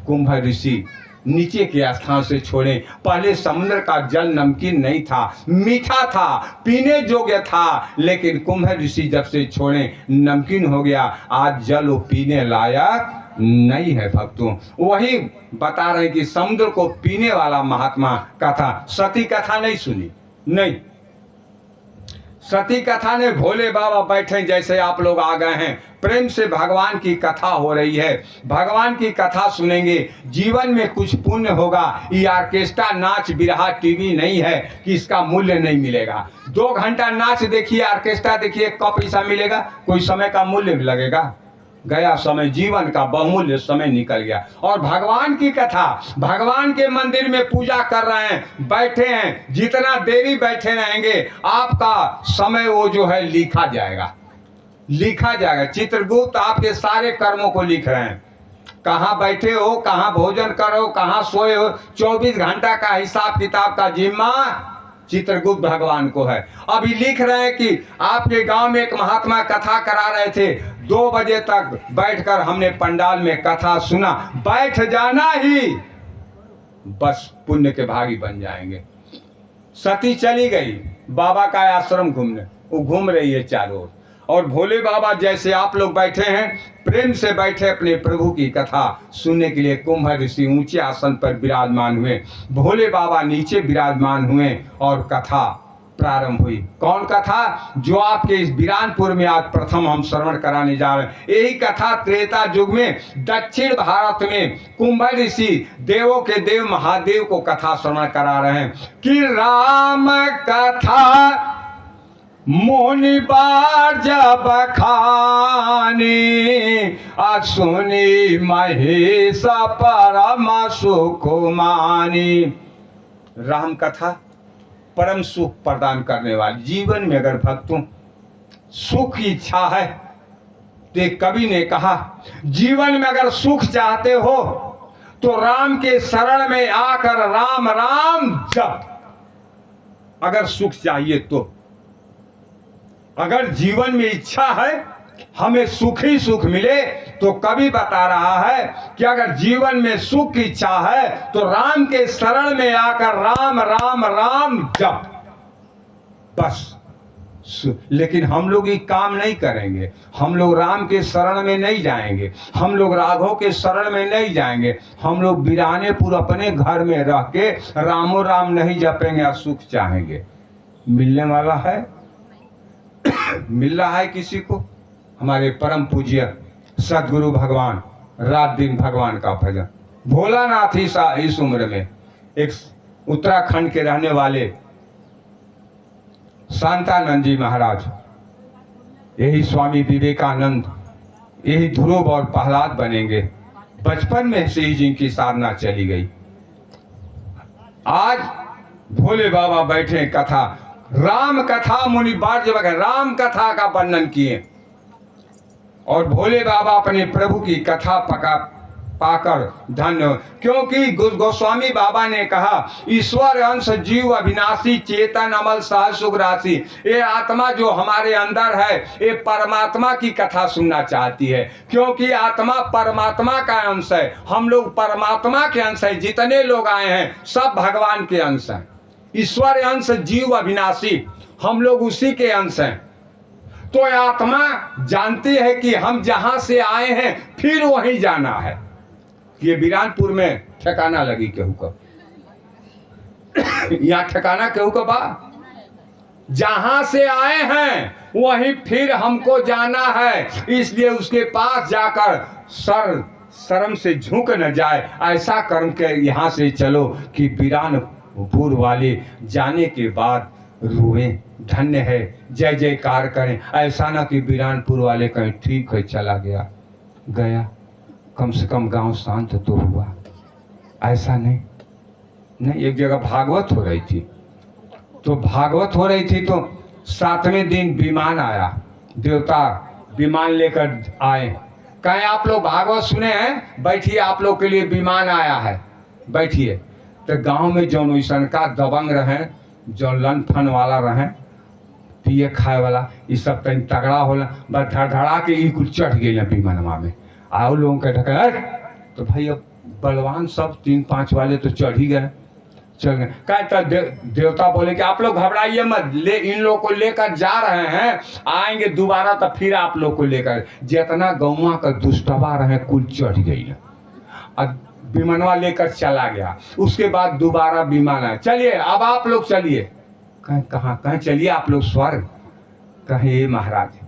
कुंभ ऋषि नीचे के स्थान से छोड़े। पहले समुद्र का जल नमकीन नहीं था, मीठा था, पीने योग्य था, लेकिन कुंभ ऋषि जब से छोड़े नमकीन हो गया, आज जल वो पीने लायक नहीं है। भक्तों वही बता रहे कि समुद्र को पीने वाला महात्मा कथा, सती कथा नहीं सुनी, नहीं सती कथा ने भोले बाबा बैठे जैसे आप लोग आ गए हैं, प्रेम से भगवान की कथा हो रही है, भगवान की कथा सुनेंगे, जीवन में कुछ पुण्य होगा। ये ऑर्केस्ट्रा नाच बिरहा टीवी नहीं है कि इसका मूल्य नहीं मिलेगा। 2 घंटा नाच देखिए, ऑर्केस्ट्रा देखिए, कब पैसा मिलेगा? कोई समय का मूल्य लगेगा? गया समय, जीवन का बहुमूल्य समय निकल गया। और भगवान की कथा, भगवान के मंदिर में पूजा कर रहे हैं, बैठे हैं, जितना देरी बैठे रहेंगे आपका समय वो जो है लिखा जाएगा, लिखा जाएगा। चित्रगुप्त आपके सारे कर्मों को लिख रहे हैं, कहाँ बैठे हो, कहाँ भोजन करो, कहाँ सोए हो, 24 घंटा का हिसाब किताब का जिम्मा चित्रगुप्त भगवान को है। अभी लिख रहे हैं कि आपके गांव में एक महात्मा कथा करा रहे थे, 2 बजे तक बैठकर हमने पंडाल में कथा सुना, बैठ जाना ही बस पुण्य के भागी बन जाएंगे। सती चली गई बाबा का आश्रम घूमने, वो घूम रही है चारों ओर, और भोले बाबा जैसे आप लोग बैठे हैं, प्रेम से बैठे अपने प्रभु की कथा सुनने के लिए। कुंभ ऋषि ऊंचे आसन पर विराजमान हुए, भोले बाबा नीचे विराजमान हुए और कथा प्रारंभ हुई। कौन कथा? जो आपके इस बिरानपुर में आज प्रथम हम श्रवण कराने जा रहे हैं। यही कथा त्रेता युग में दक्षिण भारत में कुंभ ऋषि देवों के देव महादेव को कथा श्रवण करा रहे हैं कि राम कथा मुनि बार जब खानी, सुनी महेश परम सुख मानी। राम कथा परम सुख प्रदान करने वाली। जीवन में अगर भक्तों सुख की इच्छा है तो कवि ने कहा, जीवन में अगर सुख चाहते हो तो राम के शरण में आकर राम राम जप। अगर सुख चाहिए तो, अगर जीवन में इच्छा है हमें सुख ही सुख मिले, तो कवि बता रहा है कि अगर जीवन में सुख की इच्छा है तो राम के शरण में आकर राम राम राम जप बस। लेकिन हम लोग ये काम नहीं करेंगे, हम लोग राम के शरण में नहीं जाएंगे, हम लोग राघव के शरण में नहीं जाएंगे, हम लोग बिरानेपुर अपने घर में रह के रामो राम नहीं जपेंगे और सुख चाहेंगे। मिलने वाला है? मिल रहा है किसी को? हमारे परम पूज्य सदगुरु भगवान रात दिन भगवान का भजन। भोलानाथ इस उम्र में एक उत्तराखंड के रहने वाले शांतानंद जी महाराज, यही स्वामी विवेकानंद, यही ध्रुव और प्रहलाद बनेंगे। बचपन में से ही जिनकी साधना चली गई। आज भोले बाबा बैठे कथा, राम कथा मुनि बार जब राम कथा का वर्णन किए और भोले बाबा अपने प्रभु की कथा पाकर धन्य। क्योंकि गोस्वामी बाबा ने कहा, ईश्वर अंश जीव अविनाशी चेतन अमल सहज सुख राशि। ये आत्मा जो हमारे अंदर है ये परमात्मा की कथा सुनना चाहती है, क्योंकि आत्मा परमात्मा का अंश है। हम लोग परमात्मा के अंश है, जितने लोग आए हैं सब भगवान के अंश हैं। ईश्वर अंश जीव अविनाशी, हम लोग उसी के अंश हैं। तो आत्मा जानती है कि हम जहां से आए हैं फिर वहीं जाना है। ये बिरानपुर में ठिकाना लगी केहू का, यहाँ ठिकाना केहू का बा? जहां से आए हैं वहीं फिर हमको जाना है, इसलिए उसके पास जाकर शर्म से झुक न जाए, ऐसा कर्म के यहाँ से चलो कि बिरानपुर वाले जाने के बाद रोएं, धन्य है, जय जयकार करें। ऐसा ना कि बिरानपुर वाले कहीं ठीक है चला गया, कम से कम गांव शांत तो हुआ। ऐसा नहीं। एक जगह भागवत हो रही थी, तो सातवें दिन विमान आया, देवता विमान लेकर आए। कहें आप लोग भागवत सुने हैं? बैठिए, आप लोग के लिए विमान आया है, बैठिए। तो गांव में जौन वैसन का दबंग रहे, जो लन फन वाला रहे, पिए खाए वाला, ये सब तनी तगड़ा होला, बस धड़धड़ा के ई कुछ चढ़ गए विमानमा में। आओ लोगों के ढका, तो भाई अब बलवान सब 3-5 वाले तो चढ़ ही गए, चल गए। क्या देवता बोले कि आप लोग घबराइए मत, इन लोग को लेकर जा रहे हैं, आएंगे दोबारा तो फिर आप लोग को लेकर। जितना गौवा का दुष्टवा रहे कुल चढ़ गई, अब विमानवा लेकर चला गया। उसके बाद दोबारा विमान आया, चलिए अब आप लोग चलिए। कहाँ चलिए आप लोग? स्वर्ग। कहे महाराज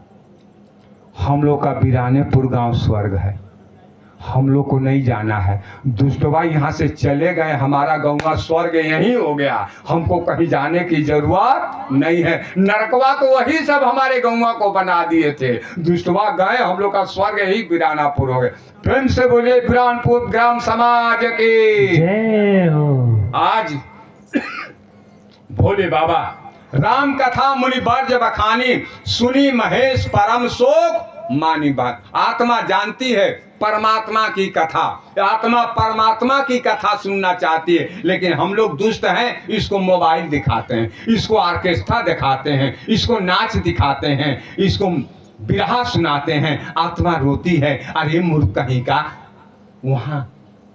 हम लोग का बिरानेपुर गांव स्वर्ग है, हम लोग को नहीं जाना है। दुष्टवा यहाँ से चले गए, हमारा गौवा स्वर्ग यहीं हो गया, हमको कहीं जाने की जरूरत नहीं है। नरकवा तो वही सब हमारे गौवा को बना दिए थे, दुष्टवा गए, हम लोग का स्वर्ग यही बिरानापुर हो गए। प्रेम से बोले बिरानपुर ग्राम समाज की
जय हो।
आज भोले बाबा राम कथा मुनि बर्ज बखानी, सुनी महेश परम शोक मानी बात। आत्मा जानती है परमात्मा की कथा, आत्मा परमात्मा की कथा सुनना चाहती है, लेकिन हम लोग दुष्ट हैं, इसको मोबाइल दिखाते हैं, इसको ऑर्केस्ट्रा दिखाते हैं, इसको नाच दिखाते हैं, इसको बिरहा सुनाते हैं। आत्मा रोती है, अरे मूर्ख कहीं का, वहां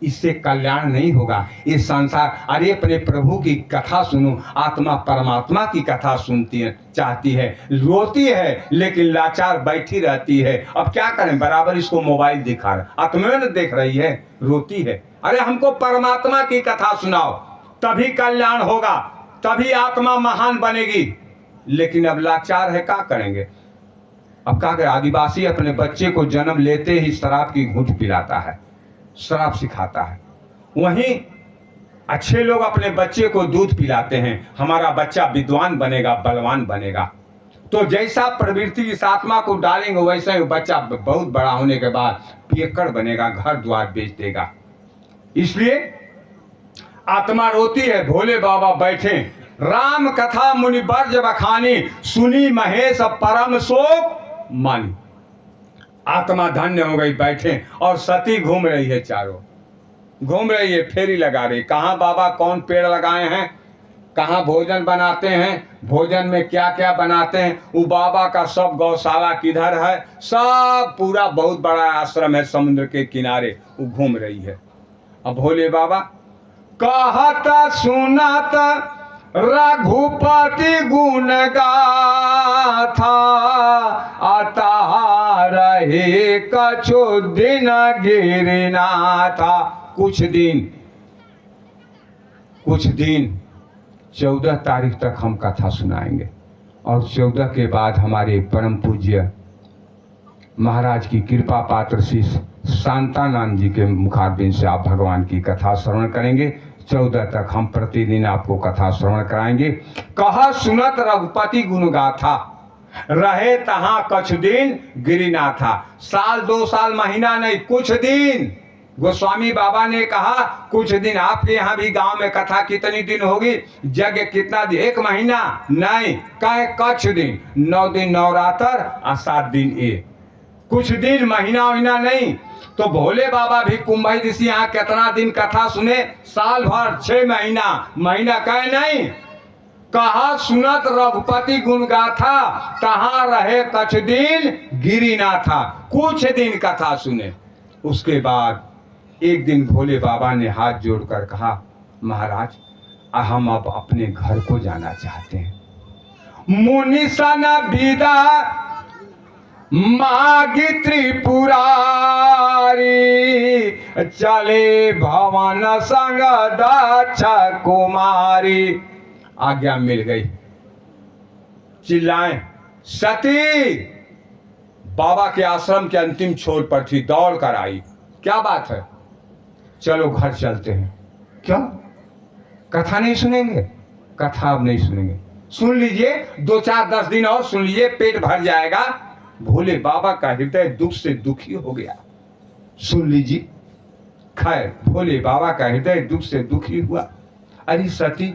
इससे कल्याण नहीं होगा ये संसार। अरे अपने प्रभु की कथा सुनो। आत्मा परमात्मा की कथा सुनती है, चाहती है, रोती है, लेकिन लाचार बैठी रहती है। अब क्या करें, बराबर इसको मोबाइल दिखा रहा, आत्मा न देख रही है, रोती है। अरे हमको परमात्मा की कथा सुनाओ, तभी कल्याण होगा, तभी आत्मा महान बनेगी। लेकिन अब लाचार है, क्या करेंगे। अब क्या करें, आदिवासी अपने बच्चे को जन्म लेते ही शराब की घूंट पिलाता है, शराब सिखाता है। वहीं अच्छे लोग अपने बच्चे को दूध पिलाते हैं, हमारा बच्चा विद्वान बनेगा, बलवान बनेगा। तो जैसा प्रवृत्ति इस आत्मा को डालेंगे, वैसा ही बच्चा बहुत बड़ा होने के बाद पियक्कड़ बनेगा, घर द्वार बेच देगा। इसलिए आत्मा रोती है। भोले बाबा बैठे, राम कथा मुनि बर्ज बखानी, सुनी महेश परम शोक मानी। आत्मा धन्य हो गई, बैठे, और सती घूम रही है, चारों घूम रही है, फेरी लगा रही। कहाँ बाबा कौन पेड़ लगाए हैं, कहाँ भोजन बनाते हैं, भोजन में क्या क्या बनाते हैं, वो बाबा का सब गौशाला किधर है, सब पूरा बहुत बड़ा आश्रम है समुद्र के किनारे, वो घूम रही है। अब भोले बाबा कहता सुनाता रघुपति गुण गाथा, आता रहे कछु दिन गिरनाथा। कुछ दिन 14 तारीख तक हम कथा सुनाएंगे, और 14 के बाद हमारे परम पूज्य महाराज की कृपा पात्र श्री शांतानंद जी के मुखारबिंद से आप भगवान की कथा श्रवण करेंगे। 14 तक हम प्रतिदिन आपको कथा श्रवण कराएंगे। कहा सुनत रघुपति गुण गाथा, रहे तहां कछ दिन गिरिनाथा। साल 2 साल महीना नहीं, कुछ दिन। गोस्वामी बाबा ने कहा कुछ दिन। आपके यहाँ भी गांव में कथा कितनी दिन होगी, यज्ञ कितना दिन, 1 महीना नहीं, कहे कछ दिन, 9 दिन नवरात्र और 7 दिन ये, कुछ दिन, महीना नहीं। तो भोले बाबा भी कुंभई ऋषि यहाँ कितना दिन कथा सुने, साल भर, 6 महीना कहे नहीं। कहा सुनत रघुपति गुण गाथा, तहां रहे कछ दिन गिरिनाथा। कुछ दिन कथा सुने। उसके बाद एक दिन भोले बाबा ने हाथ जोड़कर कहा, महाराज हम अब अपने घर को जाना चाहते हैं। मुनि सन विदा मागी त्रिपुरारी, चले भवन संग दक्ष कुमारी। आज्ञा मिल गई। चिल्लाएं सती बाबा के आश्रम के अंतिम छोर पर थी, दौड़ कर आई। क्या बात है, चलो घर चलते हैं। क्यों, कथा नहीं सुनेंगे? कथा अब नहीं सुनेंगे, सुन लीजिए, 2 4 10 दिन और सुन लीजिए, पेट भर जाएगा। भोले बाबा का हृदय दुख से दुखी हो गया, सुन लीजिए। खैर, भोले बाबा का हृदय दुख से दुखी हुआ। अरे सती,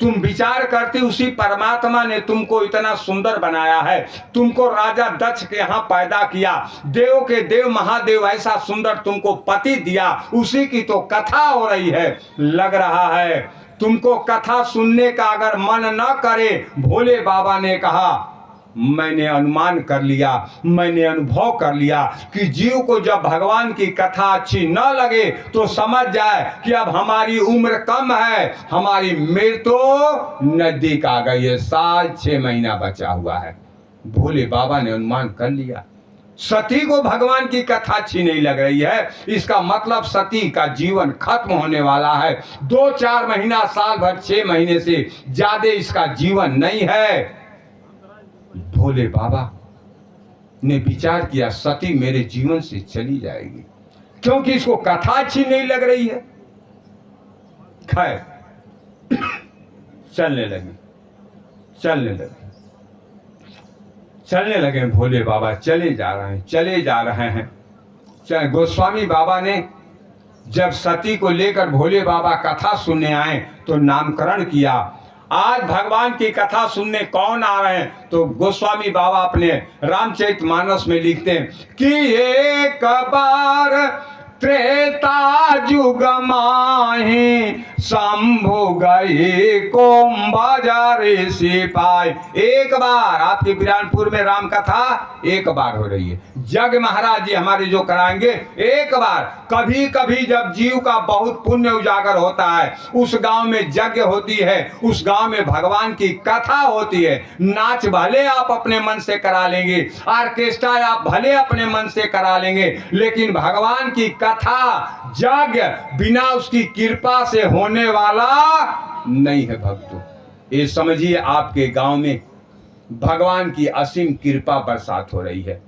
तुम विचार करती, उसी परमात्मा ने तुमको इतना सुंदर बनाया है, तुमको राजा दक्ष के यहाँ पैदा किया, देव के देव महादेव ऐसा सुंदर तुमको पति दिया, उसी की तो कथा हो रही है। लग रहा है तुमको कथा सुनने का अगर मन न करे, भोले बाबा ने कहा मैंने अनुमान कर लिया, मैंने अनुभव कर लिया कि जीव को जब भगवान की कथा अच्छी न लगे तो समझ जाए कि अब हमारी उम्र कम है, हमारी मृत्यु नजदीक आ गई है, साल 6 महीना बचा हुआ है। भोले बाबा ने अनुमान कर लिया। सती को भगवान की कथा अच्छी नहीं लग रही है, इसका मतलब सती का जीवन खत्म होने वाला है। 2 4 महीना, साल भर, 6 महीने से ज्यादा इसका जीवन नहीं है। भोले बाबा ने विचार किया, सती मेरे जीवन से चली जाएगी, क्योंकि इसको कथा अच्छी नहीं लग रही है। खैर चलने लगे भोले बाबा, चले जा रहे हैं। चल गोस्वामी बाबा ने जब सती को लेकर भोले बाबा कथा सुनने आए तो नामकरण किया। आज भगवान की कथा सुनने कौन आ रहे हैं? तो गोस्वामी बाबा अपने रामचरितमानस में लिखते हैं कि एक बार त्रेता युग माही शंभु गई कोम्बाजारे सिपाही। एक बार आपके बिरानपुर में राम कथा एक बार हो रही है। जग महाराज जी हमारे जो कराएंगे एक बार। कभी कभी जब जीव का बहुत पुण्य उजागर होता है, उस गांव में यज्ञ होती है, उस गांव में भगवान की कथा होती है। नाच भले आप अपने मन से करा लेंगे, ऑर्केस्ट्रा आप भले अपने मन से करा लेंगे, लेकिन भगवान की कथा यज्ञ बिना उसकी कृपा से होने वाला नहीं है। भक्तों ये समझिए, आपके गांव में भगवान की असीम कृपा बरसात हो रही है।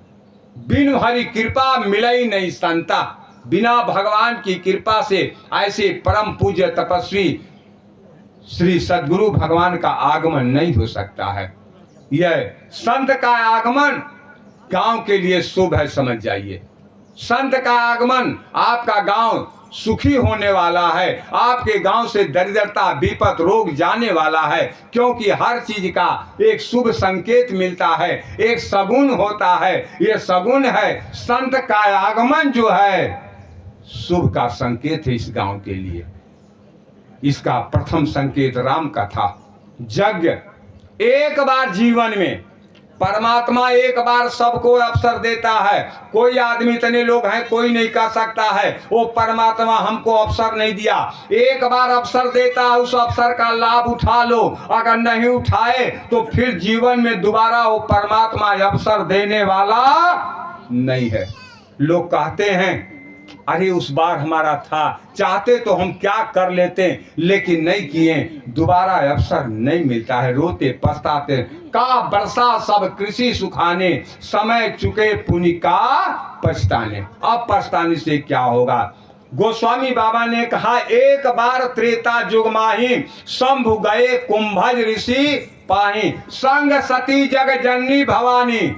बिन हरि कृपा मिला ही नहीं संता। बिना भगवान की कृपा से ऐसे परम पूज्य तपस्वी श्री सद्गुरु भगवान का आगमन नहीं हो सकता है। यह संत का आगमन गांव के लिए शुभ है, समझ जाइए। संत का आगमन आपका गांव सुखी होने वाला है। आपके गांव से दरिद्रता विपत रोग जाने वाला है, क्योंकि हर चीज का एक शुभ संकेत मिलता है, एक सगुन होता है। ये सगुन है संत का आगमन, जो है शुभ का संकेत है इस गांव के लिए। इसका प्रथम संकेत राम कथा यज्ञ। एक बार जीवन में परमात्मा एक बार सबको अवसर देता है। कोई आदमी, इतने लोग हैं कोई नहीं कर सकता है, वो परमात्मा हमको अवसर नहीं दिया। एक बार अवसर देता है, उस अवसर का लाभ उठा लो। अगर नहीं उठाए तो फिर जीवन में दोबारा वो परमात्मा अवसर देने वाला नहीं है। लोग कहते हैं अरे उस बार हमारा था, चाहते तो हम क्या कर लेते, लेकिन नहीं किए, दोबारा अवसर नहीं मिलता है। रोते पछताते का बरसा सब कृषि सुखाने, समय चुके पुनि का पछताने। अब पछताने से क्या होगा? गोस्वामी बाबा ने कहा एक बार त्रेता युग माही शंभु गए कुंभज ऋषि पाही, संग सती जग जननी भवानी।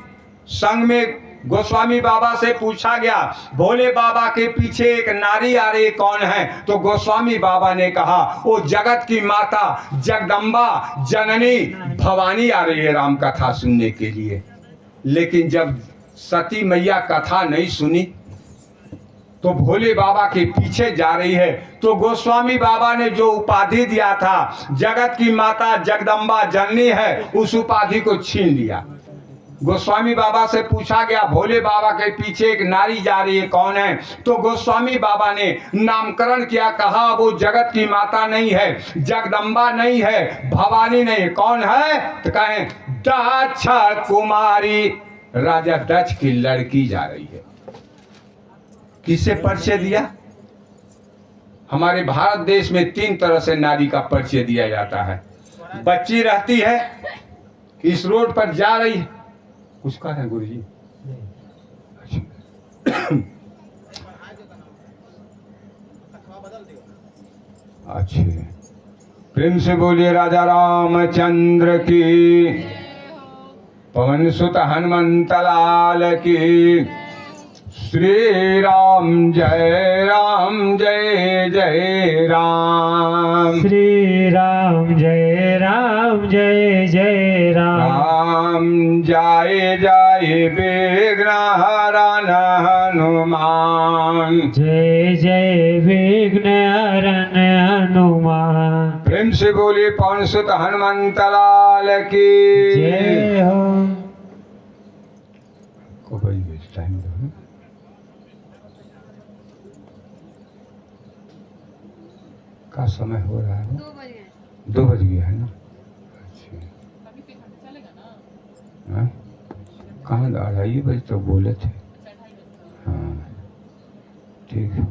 संग में गोस्वामी बाबा से पूछा गया भोले बाबा के पीछे एक नारी आ रही, कौन है? तो गोस्वामी बाबा ने कहा वो जगत की माता जगदम्बा जननी भवानी आ रही है राम कथा सुनने के लिए। लेकिन जब सती मैया कथा नहीं सुनी तो भोले बाबा के पीछे जा रही है। तो गोस्वामी बाबा ने जो उपाधि दिया था जगत की माता जगदम्बा जननी है, उस उपाधि को छीन लिया। गोस्वामी बाबा से पूछा गया भोले बाबा के पीछे एक नारी जा रही है, कौन है? तो गोस्वामी बाबा ने नामकरण किया, कहा वो जगत की माता नहीं है, जगदम्बा नहीं है, भवानी नहीं है, कौन है? तो कहें दक्ष कुमारी, राजा दक्ष की लड़की जा रही है। किसे परिचय दिया? हमारे भारत देश में 3 तरह से नारी का परिचय दिया जाता है। बच्ची रहती है, इस रोड पर जा रही है, उसका है गुरु जी। अच्छे प्रेम से बोलिए राजा रामचंद्र की, पवन सुत हनुमंत लाल की। श्री राम जय जय राम।
श्री राम जय जय राम।
राम जाए विघ्न हरन हनुमान।
जय जय विघ्न हरन हनुमान।
प्रेम से बोलिए पवन सुत हनुमंत लाल की
जय हो।
को भाई टाइम दो, का समय हो रहा है? 2 बज गया है ना। अच्छा हाँ? कहाँ 2:30 बजे तो बोले थे। हाँ ठीक है।